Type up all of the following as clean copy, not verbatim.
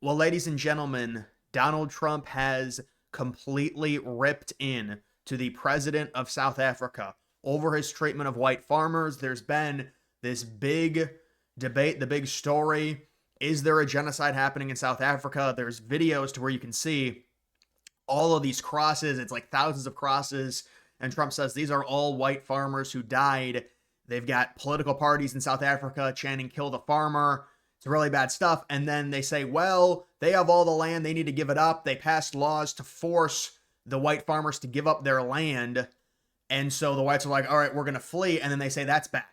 Well, ladies and gentlemen, Donald Trump has completely ripped in to the president of South Africa over his treatment of white farmers. There's been this big debate, the big story. Is there a genocide happening in South Africa? There's videos to where you can see all of these crosses. It's like thousands of crosses. And Trump says these are all white farmers who died. They've got political parties in South Africa chanting, kill the farmer. It's really bad stuff. And then they say, well, they have all the land. They need to give it up. They passed laws to force the white farmers to give up their land. And so the whites are like, all right, we're going to flee. And then they say, that's bad.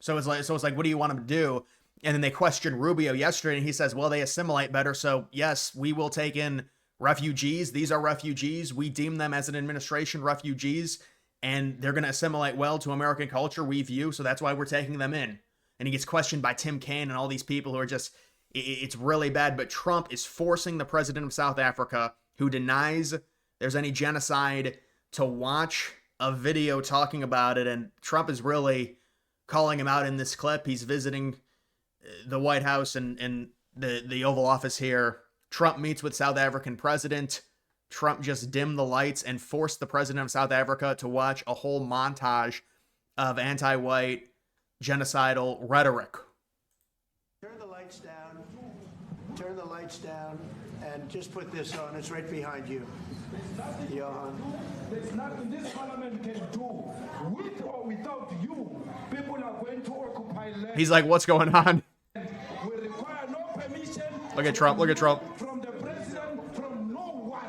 So it's like, what do you want them to do? And then they questioned Rubio yesterday, and he says, well, they assimilate better. So yes, we will take in refugees. These are refugees. We deem them as an administration refugees, and they're going to assimilate well to American culture, we view. So that's why we're taking them in. And he gets questioned by Tim Kaine and all these people who are just, it's really bad. But Trump is forcing the president of South Africa, who denies there's any genocide, to watch a video talking about it. And Trump is really calling him out in this clip. He's visiting the White House and the Oval Office here. Trump meets with South African president. Trump just dimmed the lights and forced the president of South Africa to watch a whole montage of anti-white genocidal rhetoric. Turn the lights down. Turn the lights down and just put this on. It's right behind you. Johan. There's nothing this parliament can do. With or without you, people are going to occupy land. He's like, what's going on? We require no permission. Look at Trump. Look at Trump. From the president, from no one.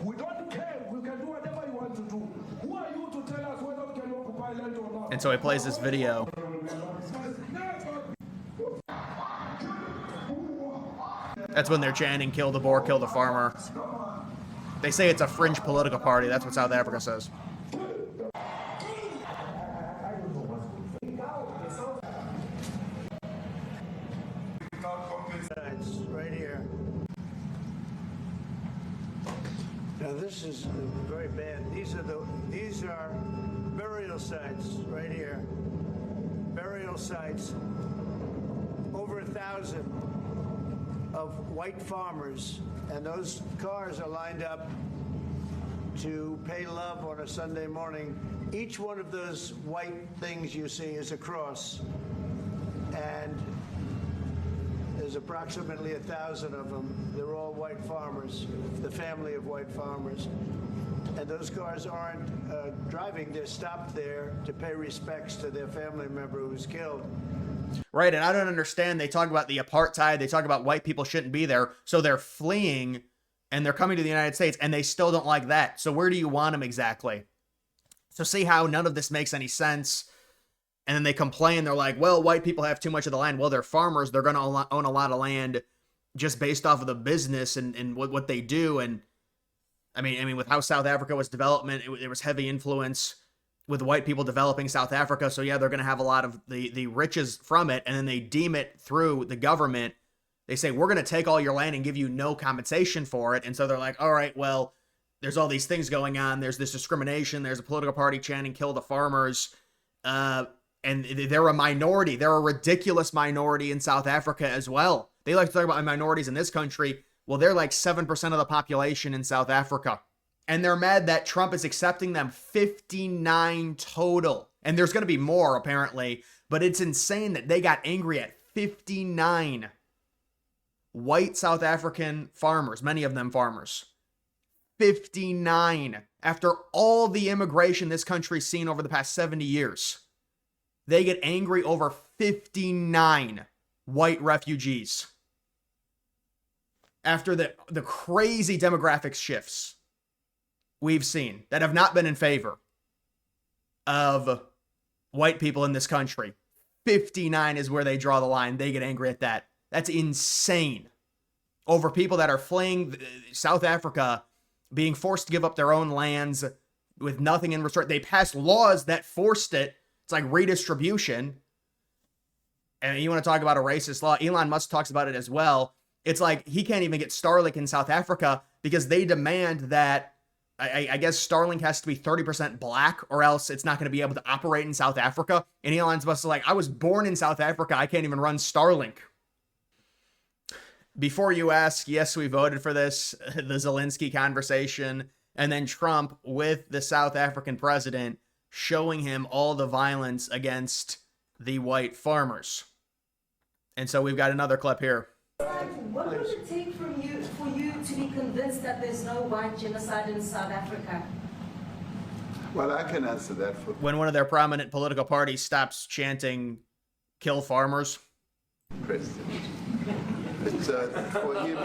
We don't care. We can do whatever you want to do. Who are you to tell us whether we can occupy land or not? And so he plays this video. That's when they're chanting, kill the Boer, kill the farmer. They say it's a fringe political party. That's what South Africa says. Right here. Now this is very bad. These are burial sites right here. Burial sites. Over 1,000 of white farmers, and those cars are lined up to pay love on a Sunday morning. Each one of those white things you see is a cross, and there's approximately 1,000 of them. They're all white farmers, the family of white farmers. And those cars aren't driving, they're stopped there to pay respects to their family member who's killed. Right, and I don't understand. They talk about the apartheid. They talk about white people shouldn't be there. So they're fleeing, and they're coming to the United States, and they still don't like that. So where do you want them exactly? So see how none of this makes any sense. And then they complain. They're like, well, white people have too much of the land. Well, they're farmers. They're going to own a lot of land just based off of the business and what they do. And I mean, with how South Africa was development, there was heavy influence with white people developing South Africa. So yeah, they're going to have a lot of the riches from it. And then they deem it through the government. They say, we're going to take all your land and give you no compensation for it. And so they're like, all right, well, there's all these things going on. There's this discrimination. There's a political party chanting, kill the farmers. And they're a minority. They're a ridiculous minority in South Africa as well. They like to talk about minorities in this country. Well, they're like 7% of the population in South Africa. And they're mad that Trump is accepting them 59 total. And there's going to be more, apparently. But it's insane that they got angry at 59 white South African farmers, many of them farmers. 59. After all the immigration this country's seen over the past 70 years. They get angry over 59 white refugees. After the crazy demographic shifts we've seen that have not been in favor of white people in this country. 59 is where they draw the line. They get angry at that. That's insane. Over people that are fleeing South Africa, being forced to give up their own lands with nothing in return. They passed laws that forced it. It's like redistribution. And you want to talk about a racist law? Elon Musk talks about it as well. It's like he can't even get Starlink in South Africa because they demand that I guess Starlink has to be 30% black or else it's not going to be able to operate in South Africa. And Elon's Musk is like, I was born in South Africa. I can't even run Starlink. before you ask, yes, we voted for this, the Zelensky conversation, and then Trump with the South African president showing him all the violence against the white farmers. And so we've got another clip here. What would it take for you to be convinced that there's no white genocide in South Africa? Well, I can answer that for When one of their prominent political parties stops chanting, kill farmers. President. It's for him.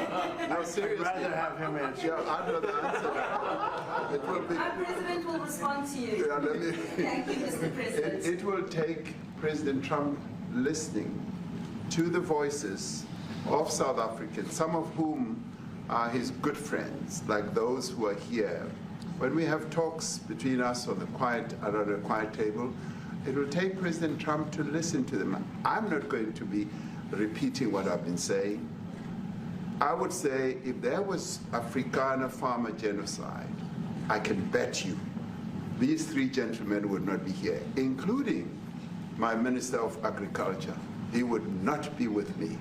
No, seriously. I'd rather have him answer. Yeah, I'd rather answer that. It will be. Our president will respond to you. Yeah, let me- Thank you, Mr. President. It will take President Trump listening to the voices of South Africans, some of whom are his good friends, like those who are here. When we have talks between us on the quiet, around a quiet table, it will take President Trump to listen to them. I'm not going to be repeating what I've been saying. I would say if there was Afrikaner farmer genocide, I can bet you these three gentlemen would not be here, including my Minister of Agriculture. He would not be with me.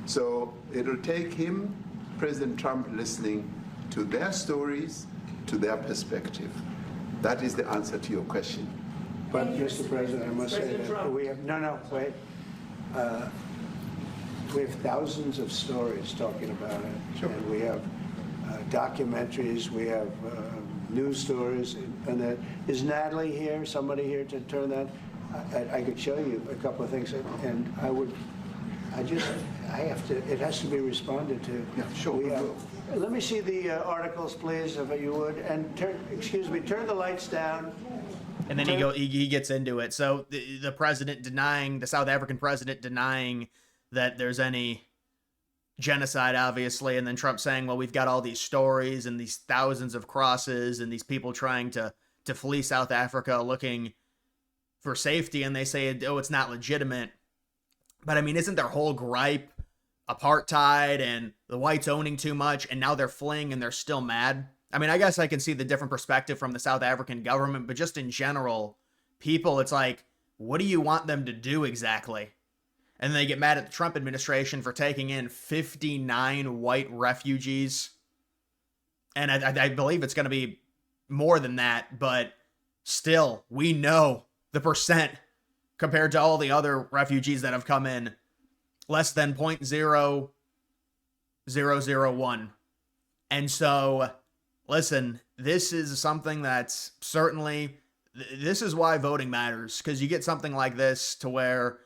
So it'll take him, President Trump, listening to their stories, to their perspective. That is the answer to your question. But, Mr. President, I must say that we have, wait. We have thousands of stories talking about it. Sure. And we have documentaries, we have news stories. And that, is Natalie here, somebody here to turn that? I could show you a couple of things, and it has to be responded to. Yeah, sure, we will. Let me see the articles, please, if you would, and turn the lights down. And then he gets into it. So the president denying, the South African president denying that there's any genocide, obviously, and then Trump saying, well, we've got all these stories and these thousands of crosses and these people trying to flee South Africa looking for safety, and they say, oh, it's not legitimate. But I mean, isn't their whole gripe apartheid and the whites owning too much, and now they're fleeing and they're still mad? I mean, I guess I can see the different perspective from the South African government, but just in general, people, it's like, what do you want them to do exactly? And then they get mad at the Trump administration for taking in 59 white refugees. And I believe it's going to be more than that, but still, we know the percent compared to all the other refugees that have come in, less than 0.0001. And so, listen, this is something that's certainly, this is why voting matters, because you get something like this to where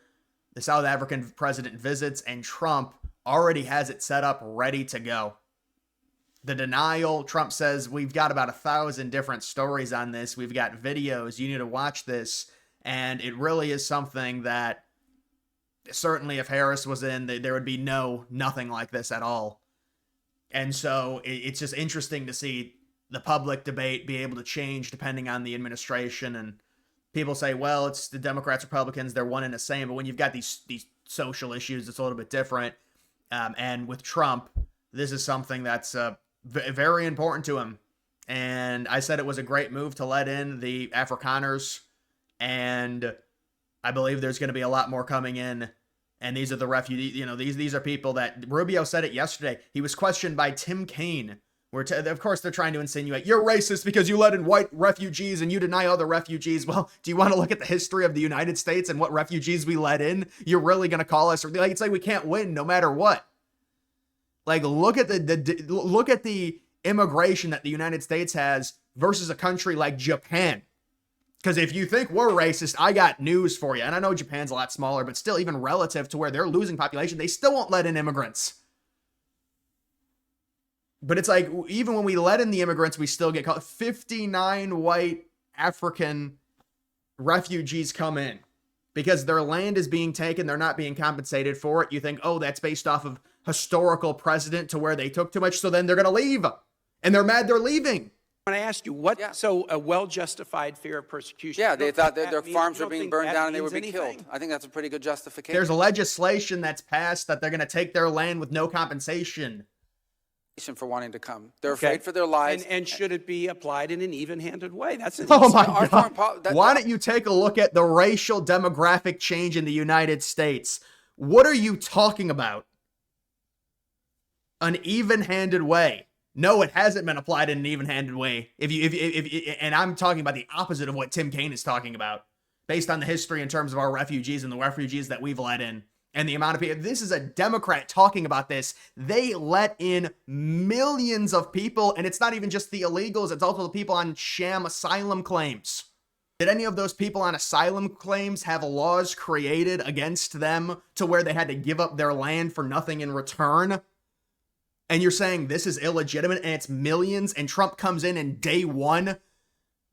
the South African president visits and Trump already has it set up ready to go. The denial, Trump says, we've got about 1,000 different stories on this. We've got videos. You need to watch this. And it really is something that certainly if Harris was in, there would be nothing like this at all. And so it's just interesting to see the public debate be able to change depending on the administration. And people say, well, it's the Democrats, Republicans, they're one and the same. But when you've got these social issues, it's a little bit different. And with Trump, this is something that's very important to him. And I said it was a great move to let in the Afrikaners. And I believe there's going to be a lot more coming in. And these are the refugees, these are people that Rubio said it yesterday. He was questioned by Tim Kaine. Of course, they're trying to insinuate you're racist because you let in white refugees and you deny other refugees. Well, do you want to look at the history of the United States and what refugees we let in? You're really going to call us, it's like we can't win no matter what. Like, look at the immigration that the United States has versus a country like Japan. Because if you think we're racist, I got news for you. And I know Japan's a lot smaller, but still, even relative to where they're losing population, they still won't let in immigrants. But it's like, even when we let in the immigrants, we still get caught. 59 white African refugees come in because their land is being taken. They're not being compensated for it. You think, oh, that's based off of historical precedent to where they took too much. So then they're going to leave. And they're mad they're leaving. I want to ask you, so a well-justified fear of persecution? Yeah, they thought that their means? farms You were don't being think burned that down and they would means be anything? killed. I think that's a pretty good justification. There's legislation that's passed that they're going to take their land with no compensation. For wanting to come. They're afraid for their lives. And should it be applied in an even-handed way? That's an Oh my Our God. foreign Why don't you take a look at the racial demographic change in the United States? What are you talking about? An even-handed way. No, it hasn't been applied in an even-handed way. And I'm talking about the opposite of what Tim Kaine is talking about, based on the history in terms of our refugees and the refugees that we've let in. And the amount of people, this is a Democrat talking about this. They let in millions of people, and it's not even just the illegals, it's also the people on sham asylum claims. Did any of those people on asylum claims have laws created against them to where they had to give up their land for nothing in return? And you're saying this is illegitimate and it's millions, and Trump comes in and day one,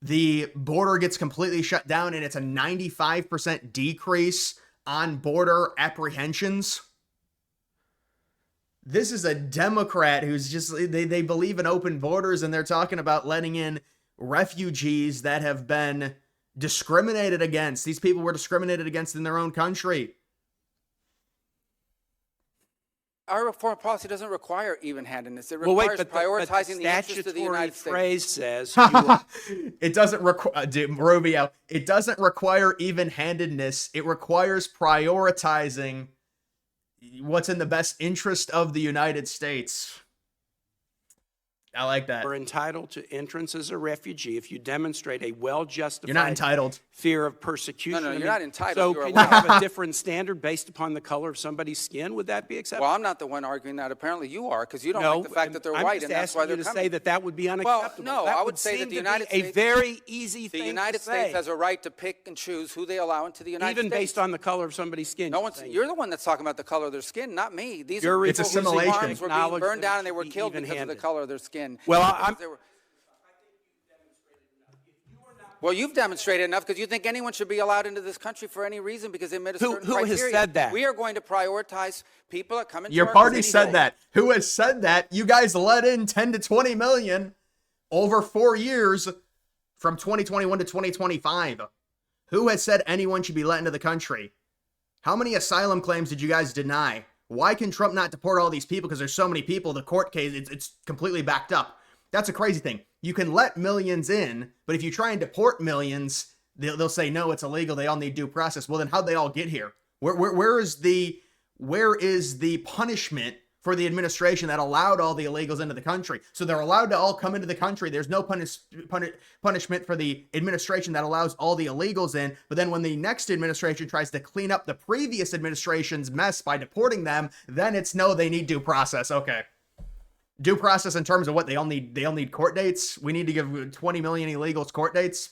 the border gets completely shut down and it's a 95% decrease on border apprehensions. This is a Democrat who's just, they believe in open borders, and they're talking about letting in refugees that have been discriminated against. These people were discriminated against in their own country. Our foreign policy doesn't require even-handedness. It requires prioritizing the interests of the United States. Phrase says it doesn't require, Rubio, it doesn't require even-handedness. It requires prioritizing what's in the best interest of the United States. I like that. We're entitled to entrance as a refugee if you demonstrate a well-justified You're not entitled. Fear of persecution. No, you're not entitled. So can you have a different standard based upon the color of somebody's skin? Would that be acceptable? Well, I'm not the one arguing that. Apparently you are, because you don't like the fact that they're white, and that's why they're coming. I'm just asking you to say that would be unacceptable. Well, no, that I would say that the United States, a very easy thing the United to say. States has a right to pick and choose who they allow into the United States. Even based on the color of somebody's skin. You're the one that's talking about the color of their skin, not me. These are it's people whose assimilation. farms were being burned down and they were killed because of the color of their skin. Well, Well, you've demonstrated enough, because you think anyone should be allowed into this country for any reason because they met a certain criteria. Who has said that? We are going to prioritize people that come into Your our party country. said that. Who has said that? You guys let in 10 to 20 million over 4 years from 2021 to 2025. Who has said anyone should be let into the country? How many asylum claims did you guys deny? Why can Trump not deport all these people? Because there's so many people. The court case, it's completely backed up. That's a crazy thing. You can let millions in, but if you try and deport millions, they'll say, no, it's illegal. They all need due process. Well, then how'd they all get here? Where is the punishment for the administration that allowed all the illegals into the country? So they're allowed to all come into the country. There's no punishment for the administration that allows all the illegals in. But then when the next administration tries to clean up the previous administration's mess by deporting them, then it's no, they need due process. Okay. Due process in terms of what they all need court dates. We need to give 20 million illegals court dates.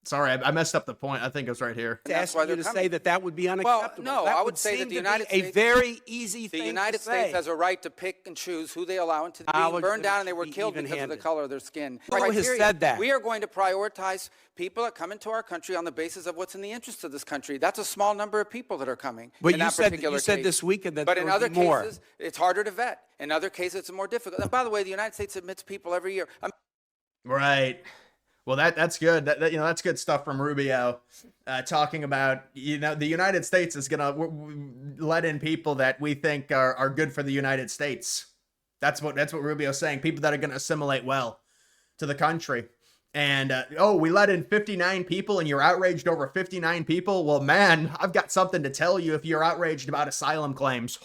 Sorry, I messed up the point. I think it was right here. Ask you to say that would be unacceptable. Well, no, I would say that the United States, a very easy thing the United States has a right to pick and choose who they allow into the being burned down and they were killed because of the color of their skin. Who has said that? We are going to prioritize people that come into our country on the basis of what's in the interest of this country. That's a small number of people that are coming. But in you that particular said case. this weekend that but there in would other be more. cases, it's harder to vet. In other cases, it's more difficult. And by the way, the United States admits people every year. Right. Well, that's good. That's good stuff from Rubio, talking about, the United States is gonna let in people that we think are good for the United States. That's what Rubio's saying. People that are gonna assimilate well to the country. And we let in 59 people, and you're outraged over 59 people. Well, man, I've got something to tell you if you're outraged about asylum claims.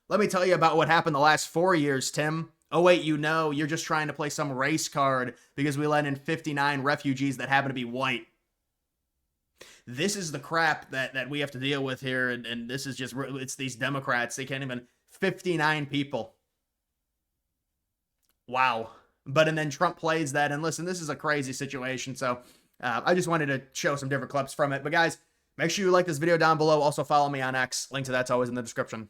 Let me tell you about what happened the last 4 years, Tim. Oh, wait, you're just trying to play some race card because we let in 59 refugees that happen to be white. This is the crap that we have to deal with here, and this is just, it's these Democrats. They can't even, 59 people. Wow. And then Trump plays that, and listen, this is a crazy situation, so I just wanted to show some different clips from it. But guys, make sure you like this video down below. Also follow me on X. Link to that's always in the description.